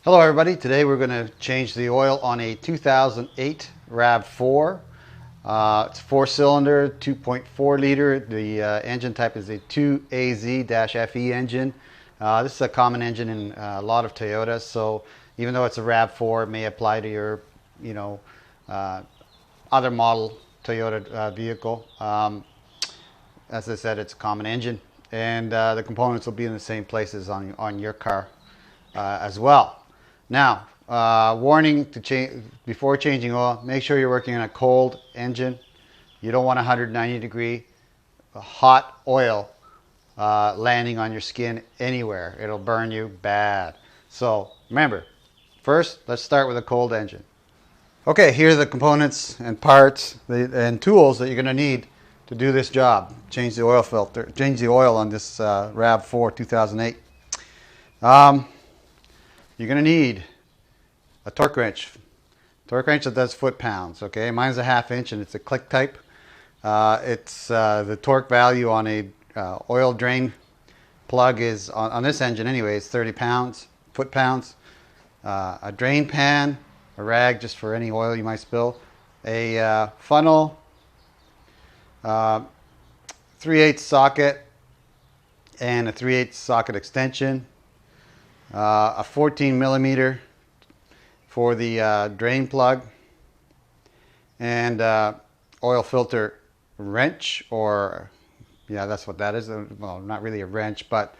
Hello everybody, today we're going to change the oil on a 2008 Rav4. It's a 4-cylinder, 2.4 liter. The engine type is a 2AZ-FE engine. This is a common engine in a lot of Toyotas, so even though it's a Rav4, it may apply to your, other model Toyota vehicle. As I said, it's a common engine, and the components will be in the same places on your car as well. Now, warning to change before changing oil. Make sure you're working on a cold engine. You don't want 190 degree hot oil landing on your skin anywhere. It'll burn you bad. So remember, first let's start with a cold engine. Okay, here are the components and parts and tools that you're going to need to do this job. Change the oil filter. Change the oil on this Rav4 2008. You're going to need a torque wrench. Torque wrench that does foot-pounds. Okay, mine's a 1/2 inch and it's a click type. It's the torque value on a oil drain plug is on this engine anyway. It's 30 pounds, foot-pounds. A drain pan, a rag just for any oil you might spill. A funnel, 3/8 socket, and a 3/8 socket extension. A 14 millimeter for the drain plug, and oil filter wrench, or yeah, that's what that is. Well, not really a wrench, but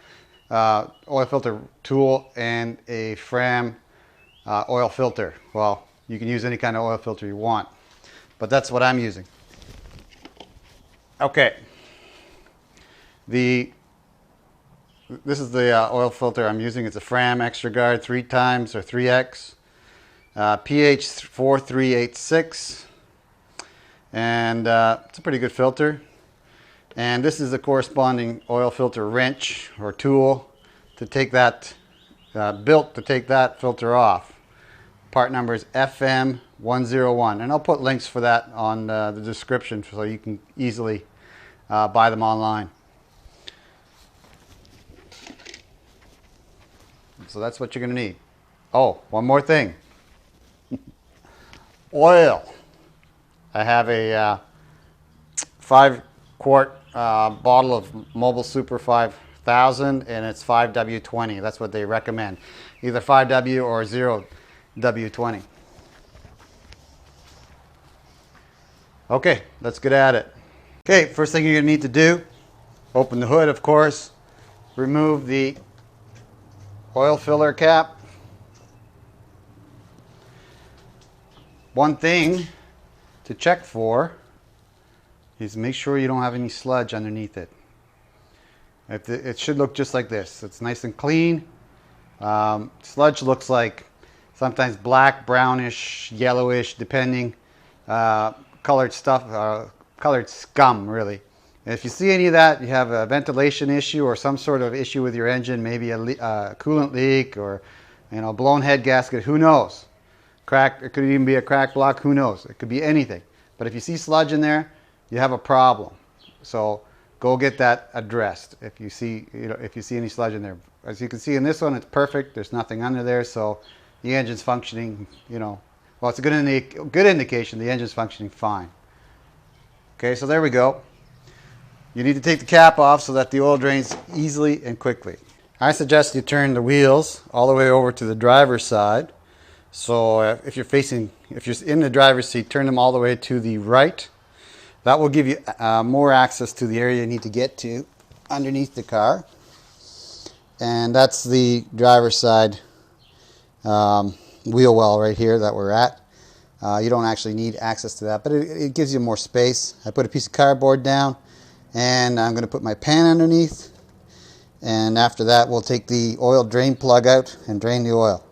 oil filter tool, and a Fram oil filter. Well, you can use any kind of oil filter you want, but that's what I'm using. Okay, this is the oil filter I'm using. It's a Fram Extra Guard 3 times or 3X, pH 4386, and it's a pretty good filter. And this is the corresponding oil filter wrench or tool to take that, built to take that filter off. Part number is FM101, and I'll put links for that on the description so you can easily buy them online. So that's what you're going to need. Oh, one more thing. Oil. I have a 5-quart bottle of Mobil Super 5000, and it's 5W-20. That's what they recommend. Either 5W or 0W-20. Okay, let's get at it. Okay, first thing you're going to need to do, open the hood, of course. Remove the oil filler cap. One thing to check for is make sure you don't have any sludge underneath it. It should look just like this. It's nice and clean. Sludge looks like sometimes black, brownish, yellowish, depending. Colored stuff, colored scum, really. And if you see any of that, you have a ventilation issue or some sort of issue with your engine, maybe a coolant leak, or blown head gasket, who knows? Cracked, it could even be a crack block, who knows? It could be anything. But if you see sludge in there, you have a problem. So go get that addressed if you see any sludge in there. As you can see in this one, it's perfect. There's nothing under there, so the engine's functioning, well, it's a good indication the engine's functioning fine. Okay, so there we go. You need to take the cap off so that the oil drains easily and quickly. I suggest you turn the wheels all the way over to the driver's side. So if you're in the driver's seat, turn them all the way to the right. That will give you more access to the area you need to get to underneath the car. And that's the driver's side wheel well right here that we're at. You don't actually need access to that, but it gives you more space. I put a piece of cardboard down, and I'm going to put my pan underneath, and after that we'll take the oil drain plug out and drain the oil.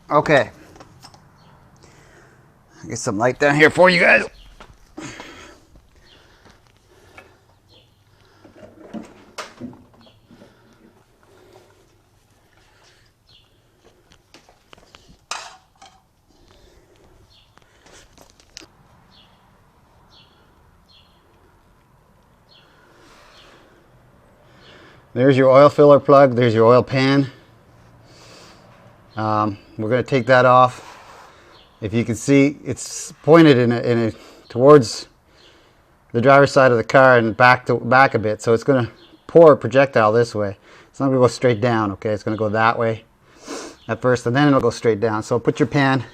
Okay, I'll get some light down here for you guys. There's your oil filler plug. There's your oil pan. We're going to take that off. If you can see, it's pointed towards the driver's side of the car and back a bit, so it's going to pour a projectile this way. It's not going to go straight down, okay? It's going to go that way at first, and then it'll go straight down. So put your pan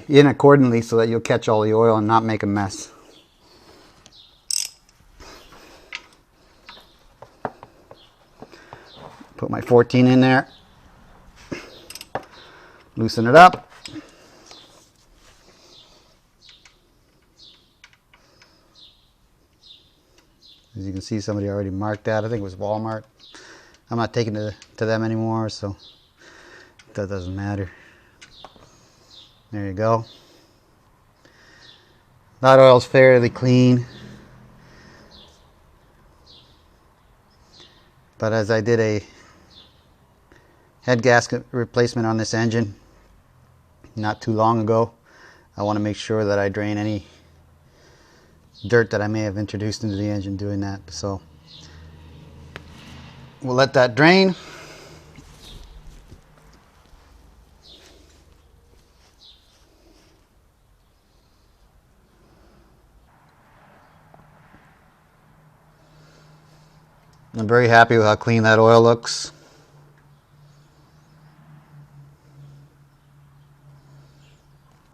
in accordingly so that you'll catch all the oil and not make a mess. Put my 14 in there. Loosen it up. As you can see, somebody already marked that. I think it was Walmart. I'm not taking it to them anymore, so that doesn't matter. There you go. That oil's fairly clean. But as I did a head gasket replacement on this engine not too long ago, I want to make sure that I drain any dirt that I may have introduced into the engine doing that. So we'll let that drain. I'm very happy with how clean that oil looks.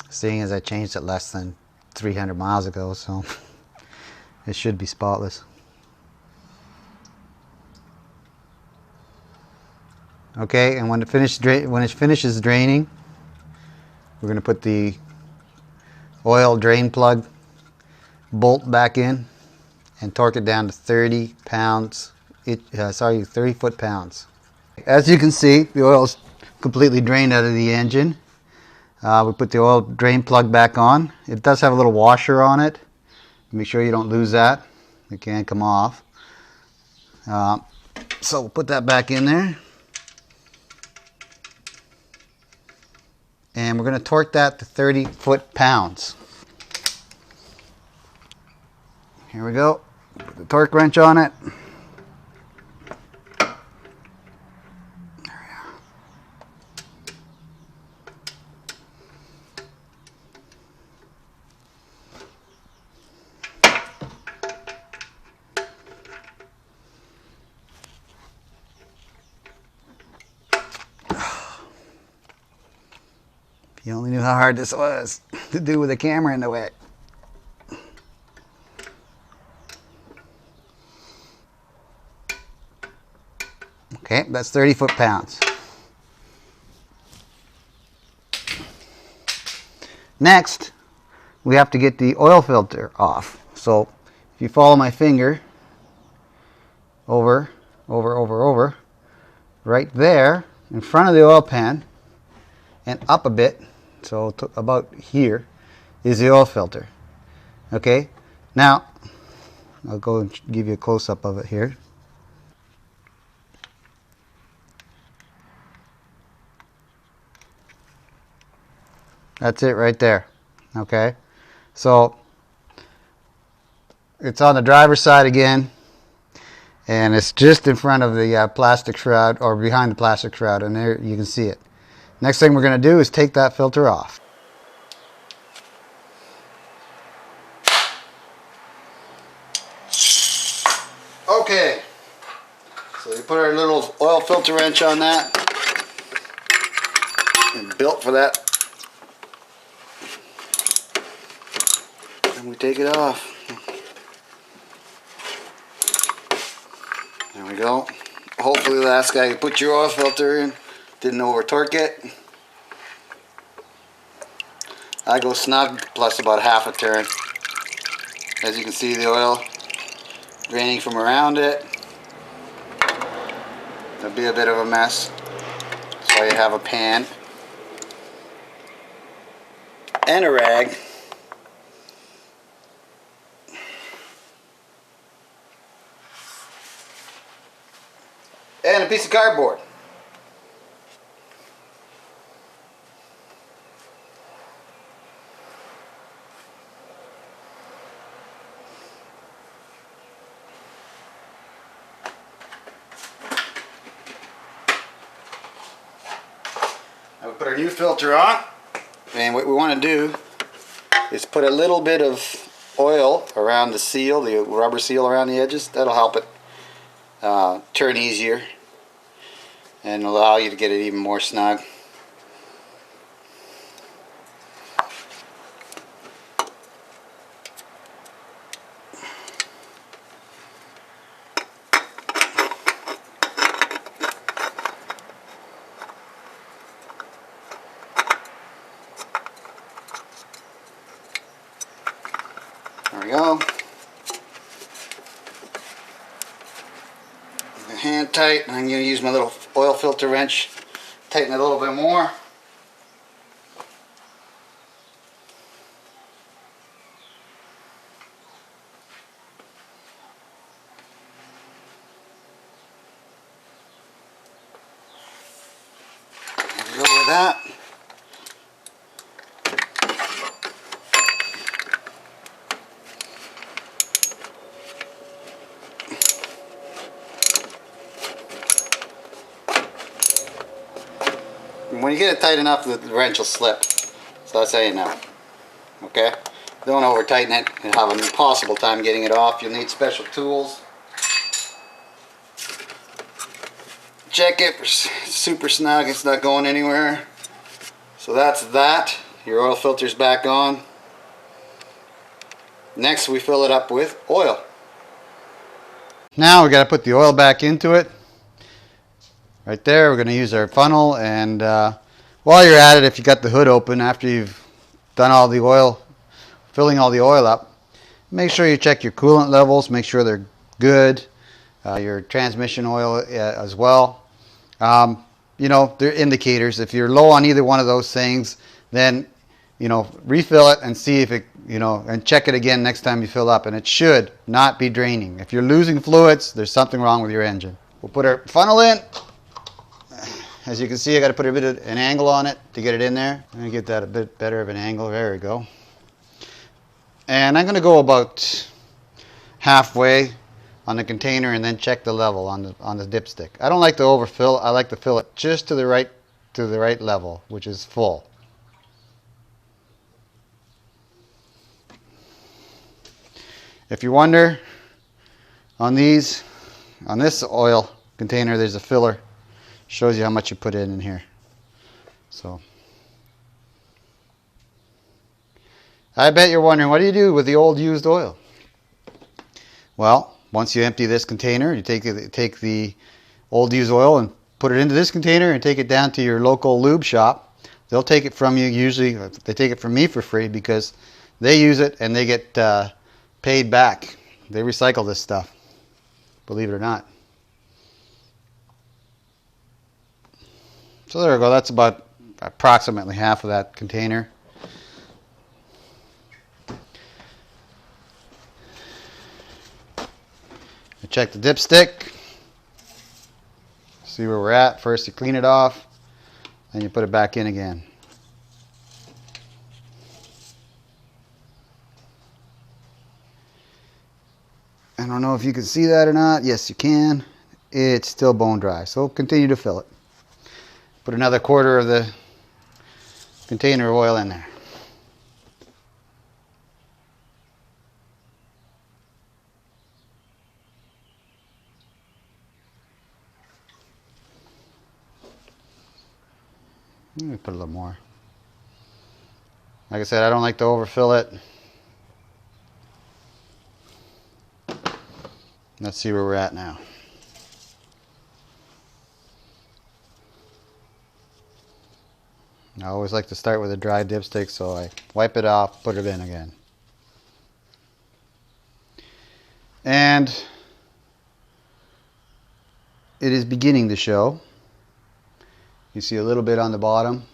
Seeing as I changed it less than 300 miles ago, so it should be spotless. Okay, and when it finishes draining, we're going to put the oil drain plug bolt back in and torque it down to 30 pounds. 30 foot-pounds. As you can see, the oil's completely drained out of the engine. We put the oil drain plug back on. It does have a little washer on it. Make sure you don't lose that. It can't come off. So we'll put that back in there. And we're going to torque that to 30 foot-pounds. Here we go. Put the torque wrench on it. You only knew how hard this was to do with a camera in the way. Okay, that's 30 foot-pounds. Next, we have to get the oil filter off. So if you follow my finger over, right there in front of the oil pan and up a bit, so about here, is the oil filter. Okay, now I'll go and give you a close-up of it here. That's it right there. Okay, so it's on the driver's side again, and it's just in front of the plastic shroud, or behind the plastic shroud, and there you can see it. Next thing we're going to do is take that filter off. Okay, so we put our little oil filter wrench on that, and built for that. And we take it off. There we go. Hopefully the last guy who put your oil filter in didn't over torque it. I go snug plus about half a turn. As you can see, the oil draining from around it. It'll be a bit of a mess. So you have a pan and a rag. And a piece of cardboard. Now we put our new filter on, and what we want to do is put a little bit of oil around the seal, the rubber seal around the edges. That'll help it turn easier and allow you to get it even more snug. There we go. Hand tight, and I'm going to use my little oil filter wrench, tighten it a little bit more. There we go with that. When you get it tight enough, the wrench will slip. So that's how you know. Okay? Don't over tighten it and have an impossible time getting it off. You'll need special tools. Check it. It's super snug. It's not going anywhere. So that's that. Your oil filter's back on. Next we fill it up with oil. Now we got to put the oil back into it. Right there, we're going to use our funnel, and while you're at it, if you got the hood open after you've done all the oil, filling all the oil up, make sure you check your coolant levels, make sure they're good, your transmission oil as well. You know, they're indicators. If you're low on either one of those things, then, you know, refill it and see if it, you know, and check it again next time you fill up, and it should not be draining. If you're losing fluids, there's something wrong with your engine. We'll put our funnel in. As you can see, I got to put a bit of an angle on it to get it in there. Let me get that a bit better of an angle. There we go. And I'm going to go about halfway on the container and then check the level on the dipstick. I don't like to overfill. I like to fill it just to the right level, which is full. If you wonder, on this oil container, there's a filler. Shows you how much you put in here. So I bet you're wondering, what do you do with the old used oil? Well, once you empty this container, you take the old used oil and put it into this container and take it down to your local lube shop. They'll take it from you. Usually they take it from me for free because they use it and they get paid back. They recycle this stuff, believe it or not. So there we go. That's about approximately half of that container. I check the dipstick. See where we're at. First you clean it off, then you put it back in again. I don't know if you can see that or not. Yes, you can. It's still bone dry, so continue to fill it. Put another quarter of the container of oil in there. Let me put a little more. Like I said, I don't like to overfill it. Let's see where we're at now. I always like to start with a dry dipstick, so I wipe it off, put it in again. And it is beginning to show. You see a little bit on the bottom.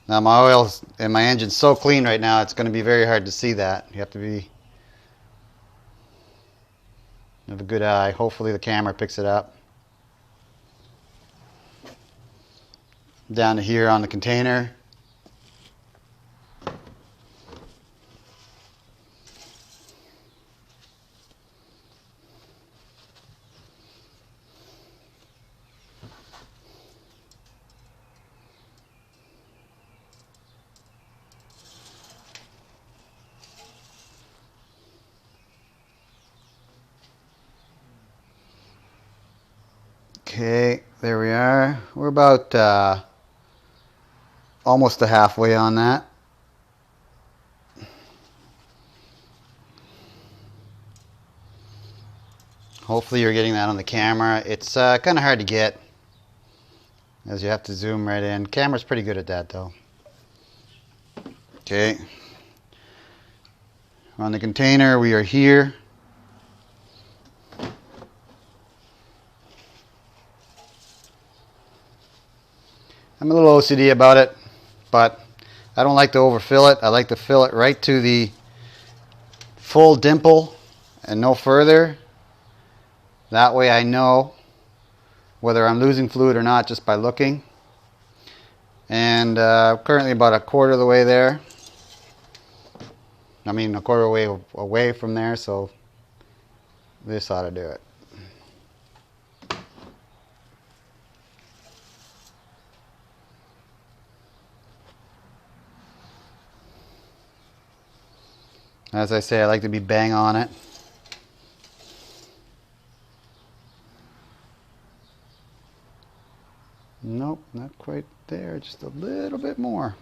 Now my oil and my engine's so clean right now, it's going to be very hard to see that. You have to have a good eye. Hopefully the camera picks it up. Down to here on the container. Okay, there we are. We're about almost to halfway on that. Hopefully you're getting that on the camera. It's kind of hard to get, as you have to zoom right in. Camera's pretty good at that though. Okay. On the container, we are here. I'm a little OCD about it, but I don't like to overfill it. I like to fill it right to the full dimple and no further. That way I know whether I'm losing fluid or not just by looking. And currently about a quarter of the way there. I mean a quarter way away from there, so this ought to do it. As I say, I like to be bang on it. Nope, not quite there, just a little bit more.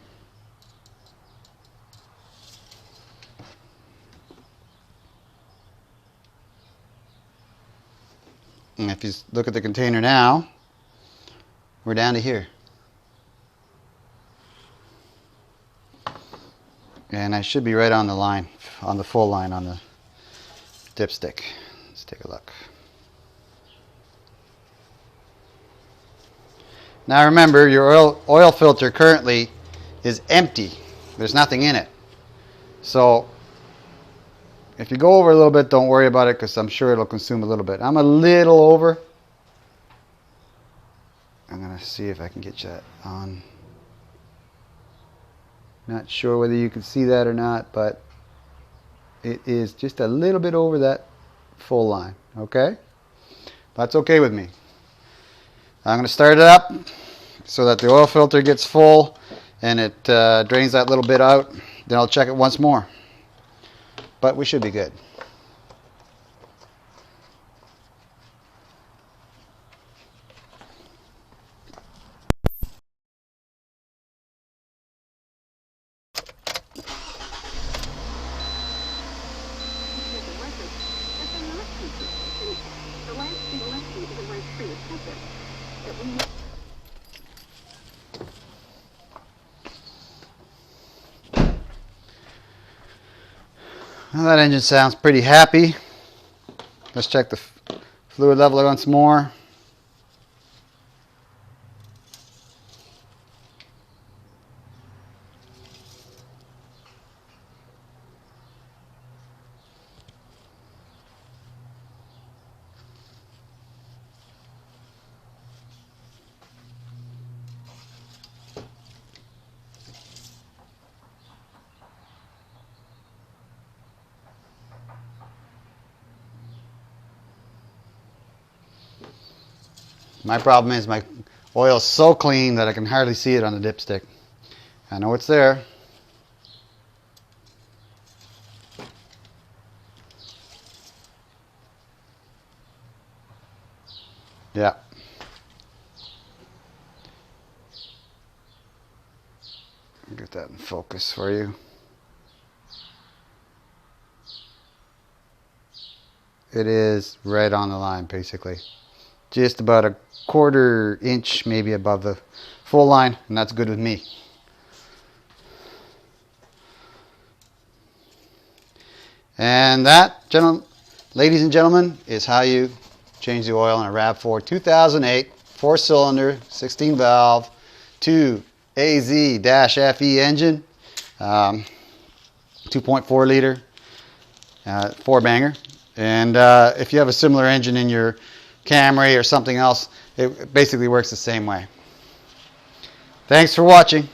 And if you look at the container now, we're down to here. And I should be right on the line, on the full line on the dipstick. Let's take a look. Now remember, your oil filter currently is empty. There's nothing in it. So if you go over a little bit, don't worry about it because I'm sure it'll consume a little bit. I'm a little over. I'm going to see if I can get that on. Not sure whether you can see that or not, but it is just a little bit over that full line. Okay? That's okay with me. I'm going to start it up so that the oil filter gets full and it drains that little bit out. Then I'll check it once more. But we should be good. Well, that engine sounds pretty happy. Let's check the fluid level once more. My problem is my oil is so clean that I can hardly see it on the dipstick. I know it's there. Yeah. Get that in focus for you. It is right on the line basically. Just about a quarter inch maybe above the full line, and that's good with me. And that, ladies and gentlemen, is how you change the oil in a Rav4 2008 4-cylinder 16 valve 2AZ-FE engine, 2.4 liter 4-banger. And if you have a similar engine in your Camry or something else, it basically works the same way. Thanks for watching.